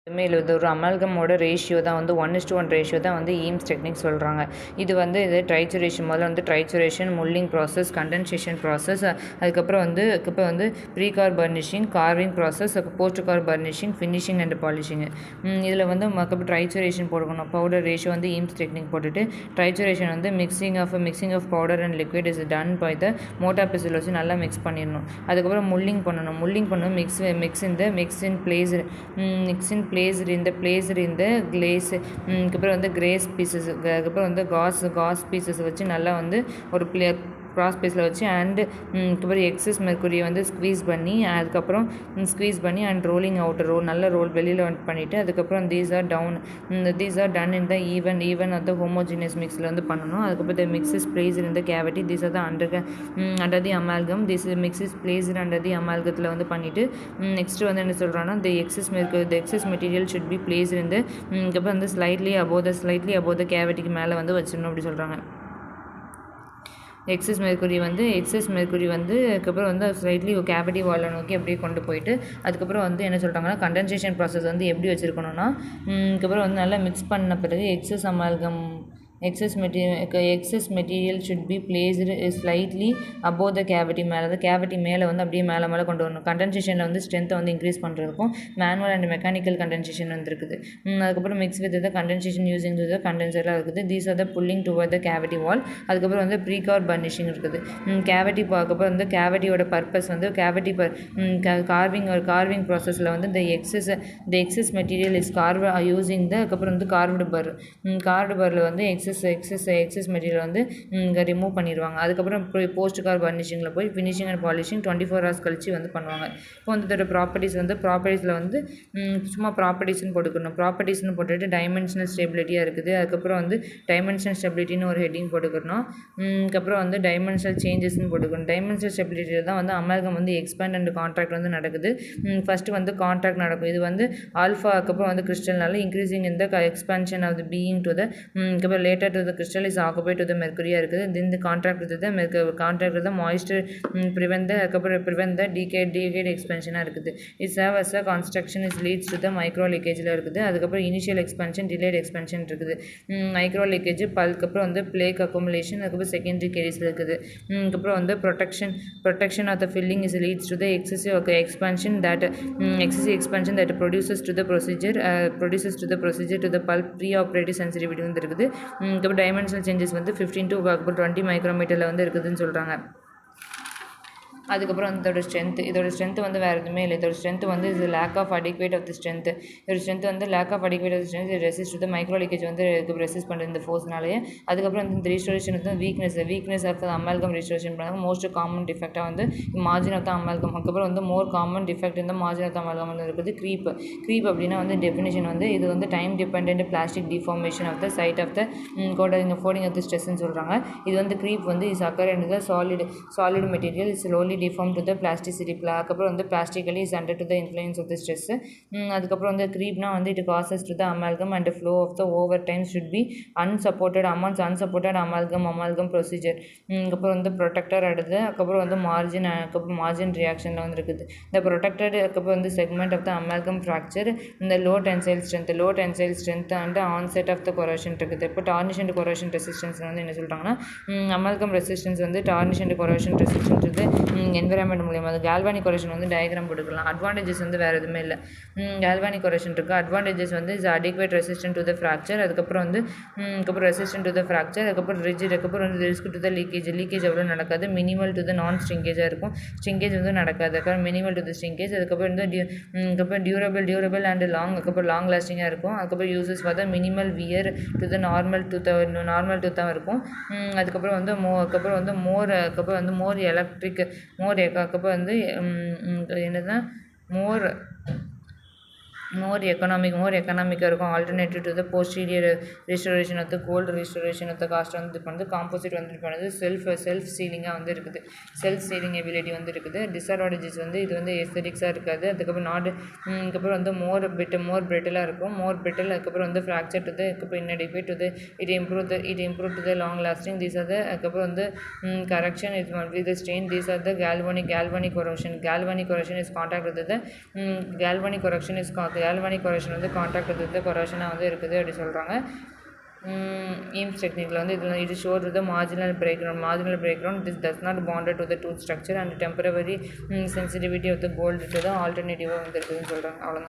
இல்லை இது ஒரு அமால்கமோட ரேஷியோ தான் வந்து 1:1 ரேஷியோ தான் வந்து ஈம்ஸ் டெக்னிக் சொல்கிறாங்க. இது ட்ரைச்சுரேஷன் முதல்ல வந்து trituration, mulling process, condensation process, அதுக்கப்புறம் வந்து pre carve burnishing, carving process, post carve burnishing, finishing and polishing. இதில் வந்து ட்ரைச்சுரேஷன் போடணும். பவுடர் ரேஷியோ வந்து ஈம்ஸ் டெக்னிக் போட்டுட்டு ட்ரைச்சுரேஷன் வந்து mixing of powder and liquid is done by the mortar pestle வச்சு நல்லா மிக்ஸ் பண்ணிடணும். அதுக்கப்புறம் முல்லிங் பண்ணணும். மிக்ஸ் in the glaze, அதுக்கப்புறம் வந்து கிரேஸ் பீசஸ், அதுக்கப்புறம் வந்து காஸ் பீசஸ் வச்சு நல்லா வந்து ஒரு க்ராஸ் பீஸில் வச்சு அதுக்கப்புறம் எக்ஸஸ் மெர்க்குரியை வந்து ஸ்க்வீஸ் பண்ணி அண்ட் ரோலிங் அவுட் நல்ல ரோல் வெளியில் பண்ணிவிட்டு அதுக்கப்புறம் these are done in the even of the homogeneous மிக்ஸில் வந்து பண்ணணும். அதுக்கப்புறம் the mix is placed in the cavity. These are the under the amalgam. Mix is placed under the அமால்கத்தில் வந்து பண்ணிவிட்டு நெக்ஸ்ட் வந்து என்ன சொல்கிறாங்கன்னா the excess material should be placed in the அதுக்கப்புறம் வந்து ஸ்லைட்லி அபோவ் த கேவிட்டிக்கு மேலே வந்து வச்சிடணும் அப்படி சொல்கிறாங்க. எக்ஸஸ் மெர்க்குரி வந்து அதுக்கப்புறம் வந்து ஸ்லைட்லி கேவிட்டி வாலை நோக்கி அப்படியே கொண்டு போயிட்டு அதுக்கப்புறம் வந்து என்ன சொல்கிறாங்கன்னா கண்டென்சேஷன் ப்ராசஸ் வந்து எப்படி வச்சுருக்கணும்னா அதுக்கப்புறம் வந்து நல்லா மிக்ஸ் பண்ண பிறகு excess material should be placed slightly above the cavity cavity மேலே வந்து அப்படியே மேலே கொண்டு வரணும். கண்டென்சேஷனில் வந்து ஸ்ட்ரென்த்தை வந்து இன்க்ரீஸ் பண்ணுறதுக்கும் மேனுவல் அண்ட் மெக்கானிக்கல் கண்டென்சேஷன் வந்துருக்குது. அதுக்கப்புறம் mix with the condensation using the கண்டென்சர்லாம் இருக்குது. These are the pulling toward the cavity wall. அதுக்கப்புறம் வந்து ப்ரீகார் பர்னிஷிங் இருக்குது. அதுக்கப்புறம் வந்து கேவிட்டியோட பர்பஸ் வந்து கார்விங் ப்ராசஸில் வந்து the excess material is carved using the அதுக்கப்புறம் வந்து கார்வ்டு பரில் வந்து எக்ஸஸ் மெட்டீரியல் வந்து ரிமூவ் பண்ணிடுவாங்க. அதுக்கப்புறம் போஸ்ட் கார் பர்னிஷிங்கில் போய் ஃபினிஷிங் அண்ட் பாலிஷிங் 24 hours கழிச்சு வந்து பண்ணுவாங்க. இப்போ வந்து இதோட ப்ராப்பர்ட்டிஸில் வந்து சும்மா ப்ராப்பர்ட்டிஸ்னு போட்டுக்கணும். ப்ராப்பர்ட்டிஸ்னு போட்டுட்டு டைமென்ஷனல் ஸ்டெபிலிட்டியாக இருக்குது. அதுக்கப்புறம் வந்து டைமென்ஷனல் ஸ்டெபிலிட்டின்னு ஒரு ஹெட்டிங் போட்டுக்கணும். அதுக்கப்புறம் வந்து டைமென்ஷனல் சேஞ்சஸ்ன்னு போட்டுக்கணும். டைமென்ஷனல் ஸ்டெபிலிட்டியில் தான் வந்து அமால்கம் வந்து எக்ஸ்பேண்ட் அண்ட் கான்ட்ராக்ட் வந்து நடக்குது. ஃபஸ்ட்டு வந்து கான்ட்ராக்ட் நடக்கும். இது வந்து ஆல்ஃபா அதுக்கப்புறம் வந்து கிறிஸ்டல்னால இன்க்ரீசிங் இந்த expansion of the being to the அதுக்கப்புறம் later to the crystal is occupied to the மெர்க்குரியாக இருக்குது. இந்த contract with the moisture prevent the decayed எக்ஸ்பென்ஷனாக இருக்குது. It's have as a construction is leads to the micro லீக்கேஜில் இருக்குது. அதுக்கப்புறம் initial எக்ஸ்பென்ஷன், delayed எக்ஸ்பென்ஷன் இருக்குது. மைக்ரோ லீக்கேஜ் அதுக்கப்புறம் வந்து பிளேக் அக்குமுலேஷன், அதுக்கப்புறம் செகண்டரி கேரிஸில் இருக்குது. அதுக்கப்புறம் வந்து protection of the filling is leads to the excessive expansion that produces to the procedure to the pulp pre-operative sensitivity வந்து இருக்குது. அதுக்கப்புறம் டைமென்ஷனல் சேஞ்சஸ் வந்து 15 to 20 மைக்ரோமீட்டரில் வந்து இருக்குதுன்னு சொல்கிறாங்க. அதுக்கப்புறம் இதோட ஸ்ட்ரென்த்து வந்து வேறு எதுவுமே இல்லை. இதோட ஸ்ட்ரென்த் வந்து இது lack of adequate of the strength. இதோட ஸ்ட்ரென்த் வந்து lack of adequate of the strength resist to the microleakage வந்து ரெசிஸ்ட் பண்ணுறது இந்த ஃபோர்ஸ்னாலேயே. அதுக்கப்புறம் இந்த ரிஸ்டோரேஷன் வந்து weakness of the amalgam restoration பண்ணாங்க. மோஸ்ட் காமன் டிஃபெக்டாக வந்து மார்ஜின் ஆஃப் த அமால்கம். அதுக்கப்புறம் வந்து மோர் காமன் டிஃபெக்ட் இந்த மார்ஜின் ஆஃப் த அமால்கம் வந்து இருக்குது க்ரீப் அப்படின்னா வந்து டெஃபினேஷன் வந்து இது வந்து time dependent plastic deformation of the side of the folding of the ஸ்ட்ரெஸ்ன்னு சொல்கிறாங்க. இது வந்து க்ரீப் வந்து is occur in the solid material is slowly deformed to the plasticity. அதுக்கப்புறம் வந்து plastically is under to the influence of the stress. அதுக்கப்புறம் வந்து creepனா வந்து it causes to the amalgam and flow of the over time should be unsupported amalgam procedure. அதுக்கப்புறம் வந்து protector அடுத்து அதுக்கப்புறம் வந்து margin reactionல வந்து இருக்குது. The protected அதுக்கப்புறம் வந்து segment of the amalgam fracture in the low tensile strength and onset of the corrosion இருக்குது. இப்போ tarnish and corrosion resistance வந்து என்ன சொல்கிறாங்கன்னா amalgam resistance வந்து tarnish and corrosion resistance வந்து என்விரான்மெண்ட் மூலியமாக அது galvanic corrosion வந்து டயக்ராம் போட்டுக்கலாம். அட்வான்டேஜஸ் வந்து வேறு எதுவுமே இல்லை. galvanic corrosion இருக்குது. அட்வான்டேஜஸ் வந்து is adequate resistant to the fracture. அதுக்கப்புறம் வந்து resistant to the fracture. அதுக்கப்புறம் rigid. அதுக்கப்புறம் வந்து risk to the leakage அவ்வளோ நடக்காது. மினிமல் டு த நான் ஸ்ட்ரிங்கேஜாக இருக்கும். ஸ்ட்ரிங்கேஜ் வந்து நடக்காது. அதுக்கப்புறம் மினிமல் டு த ஸ்ட்ரிங்கேஜ். அதுக்கப்புறம் வந்து டியூரபிள் அண்ட் அதுக்கப்புறம் லாங் லாஸ்டிங்காக இருக்கும். அதுக்கப்புறம் uses for the minimal wear to the normal டூத்தாக இருக்கும். அதுக்கப்புறம் வந்து மோர் எலக்ட்ரிக் அதுக்கப்புறம் வந்து என்னதுன்னா more economical இருக்கும். Alternative to the posterior restoration of the gold restoration of the cast வந்து பண்ணுது. காம்போசிட் வந்து பண்ணுது. செல்ஃப் சீலிங்காக வந்து இருக்குது. செல்ஃப் சீலிங் எபிலிட்டி வந்து இருக்குது. டிஸ்அட்வான்டேஜஸ் வந்து இது வந்து எஸ்தெட்டிக்ஸாக இருக்காது. அதுக்கப்புறம் அதுக்கப்புறம் வந்து மோர் பிரிட்டிலாக இருக்கும். அதுக்கப்புறம் வந்து ஃப்ராக்சர் டு த அதுக்கப்புறம் inadequate to the it improve to the long lasting. These are the அதுக்கப்புறம் வந்து correction is with the strain. These are the galvanic corrosion is contact with the galvanic corrosion is galvanic corrosion வந்து contact வந்து கொரேஷனாக வந்து இருக்குது அப்படி சொல்கிறாங்க. ஈம்ஸ் டெக்னிக்கில் வந்து இது ஷோர் த மார்ஜினல் பிரேக்ரவுண்ட் this does not bonded to the tooth structure and temporary sensitivity of the cold to the ஆல்டர்னேட்டிவாக வந்து இருக்குதுன்னு சொல்கிறாங்க. அவ்வளோ